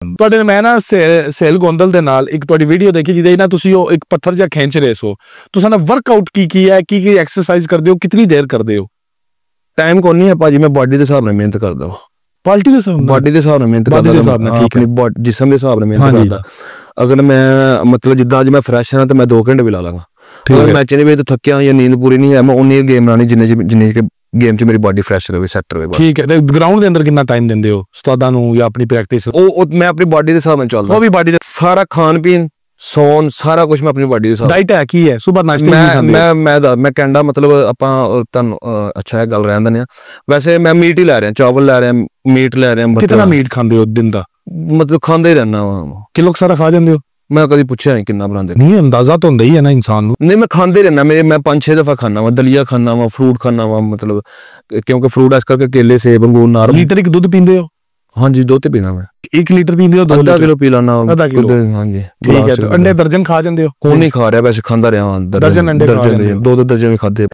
ਤੁਹਾਡੇ ਮੈਂ ਨਾ ਸੇਲ ਗੋਂਦਲ ਦੇ ਨਾਲ ਇੱਕ ਤੁਹਾਡੀ ਵੀਡੀਓ ਦੇਖੀ ਜਿਹਦੇ ਨਾਲ ਤੁਸੀਂ ਉਹ ਇੱਕ ਪੱਥਰ ਜਿਹਾ ਖਿੱਚ ਰਹੇ ਸੋ। ਤੁਸੀਂ ਨਾ ਵਰਕਆਊਟ ਕੀ ਹੈ, ਕੀ ਐਕਸਰਸਾਈਜ਼ ਕਰਦੇ ਹੋ, ਕਿੰਨੀ ਦੇਰ ਕਰਦੇ ਹੋ? ਟਾਈਮ ਕੋਈ ਨਹੀਂ ਹੈ ਭਾਜੀ, ਮੈਂ ਬਾਡੀ ਦੇ ਹਿਸਾਬ ਨਾਲ ਮਿਹਨਤ ਕਰਦਾ ਵਾ। ਪਾਰਟੀ ਦੇ ਹਿਸਾਬ, ਬਾਡੀ ਦੇ ਹਿਸਾਬ ਨਾਲ ਮਿਹਨਤ ਕਰਦਾ, ਆਪਣੀ ਜਿਸਮ ਦੇ ਹਿਸਾਬ ਨਾਲ ਮਿਹਨਤ ਕਰਦਾ। ਅਗਰ ਮੈਂ ਮਤਲਬ ਜਿੱਦਾਂ ਅੱਜ ਮੈਂ ਫਰੈਸ਼ ਹਾਂ ਤਾਂ ਮੈਂ 2 ਘੰਟੇ ਵੀ ਲਾ ਲਾਂਗਾ। ਅਗਰ ਮੈਚ ਨਹੀਂ ਵੇ ਤਾਂ ਥੱਕਿਆ ਜਾਂ ਨੀਂਦ ਪੂਰੀ ਨਹੀਂ ਹੈ, ਮੈਂ ਉਨੀ ਗੇਮ ਲਾਣੀ ਜਿੰਨੇ ਗੇਮ 'ਚ ਮੇਰੀ ਬਾਡੀ ਫਰੈਸ਼ ਰਹੇ, ਸੈੱਟ ਰਹੇ। ਠੀਕ ਹੈ। ਤੇ ਗਰਾਊਂਡ ਦੇ ਅੰਦਰ ਕਿੰਨਾ ਟਾਈਮ ਦਿੰਦੇ ਹੋ ਉਸਤਾਦਾਂ ਨੂੰ ਜਾਂ ਆਪਣੀ ਪ੍ਰੈਕਟਿਸ? ਉਹ ਮੈਂ ਆਪਣੀ ਬਾਡੀ ਦੇ ਹਿਸਾਬ ਨਾਲ ਚੱਲਦਾ। ਉਹ ਵੀ ਬਾਡੀ ਦਾ ਸਾਰਾ ਖਾਣ ਪੀਣ ਸੌਣ ਸਾਰਾ ਕੁਝ ਮੈਂ ਆਪਣੀ ਬਾਡੀ ਦੇ ਹਿਸਾਬ। ਡਾਈਟ ਹੈ ਕੀ ਹੈ? ਸੁਬਾਹ ਨਾਸ਼ਤੇ ਮੈਂ ਕਹਿੰਦਾ ਮਤਲਬ ਆਪਾਂ ਤੁਹਾਨੂੰ ਅੱਛਾ ਇਹ ਗੱਲ ਰਹਿਣ ਦਿੰਦੇ ਆ। ਵੈਸੇ ਮੈਂ ਮੀਟ ਹੀ ਲੈ ਰਿਹਾ, ਚਾਵਲ ਲੈ ਰਿਹਾ, ਮੀਟ ਲੈ ਰਿਹਾ। ਕਿੰਨਾ ਮੀਟ ਖਾਂਦੇ ਹੋ ਦਿਨ ਦਾ? ਮਤਲਬ ਖਾਂਦਾ ਹੀ ਰਹਿਣਾ ਵਾ। ਕਿਲੋ ਸਾਰਾ ਖਾ ਜਾਂਦੇ ਹੋ? ਮੈਂ ਕਦੀ ਪੁੱਛਿਆ ਨਹੀਂ ਕਿੰਨਾ ਬਣਾਉਂਦੇ। ਨਹੀਂ, ਅੰਦਾਜ਼ਾ ਤਾਂ ਹੁੰਦਾ ਹੀ ਹੈ ਨਾ ਇਨਸਾਨ ਨੂੰ। ਨਹੀਂ, ਮੈਂ ਖਾਂਦੇ ਰਹਿਣਾ। ਮੈਂ 5-6 ਦਫਾ ਖਾਣਾ ਵਾ, ਦਲੀਆ ਖਾਣਾ ਵਾ, ਫਰੂਟ ਖਾਣਾ ਵਾ। ਮਤਲਬ ਕਿਉਂਕਿ ਫਰੂਟ ਇਸ ਕਰਕੇ ਕੇਲੇ, ਸੇਬ, ਅੰਗੂਰ, ਨਾਰ। ਲੀਟਰ ਇੱਕ ਦੁੱਧ ਪੀਂਦੇ ਹੋ? ਹਾਂਜੀ, ਦੁੱਧ ਤੇ ਪੀਣਾ ਮੈਂ। 1 ਲੀਟਰ ਪੀਂਦੇ ਹੋ? 2 ਕਿਲੋ ਪੀ ਲੈਣਾ। ਹਾਂਜੀ, ਠੀਕ ਹੈ। ਅੰਡੇ ਦਰਜਨ ਖਾ ਜਾਂਦੇ ਹੋ? ਹੁਣ ਨਹੀਂ ਖਾ ਰਿਹਾ, ਵੈਸੇ ਖਾਂਦਾ ਰਿਹਾ। ਦਰਜਨ ਅੰਡੇ 2 ਦਰਜਨ ਵੀ ਖਾਦੇ।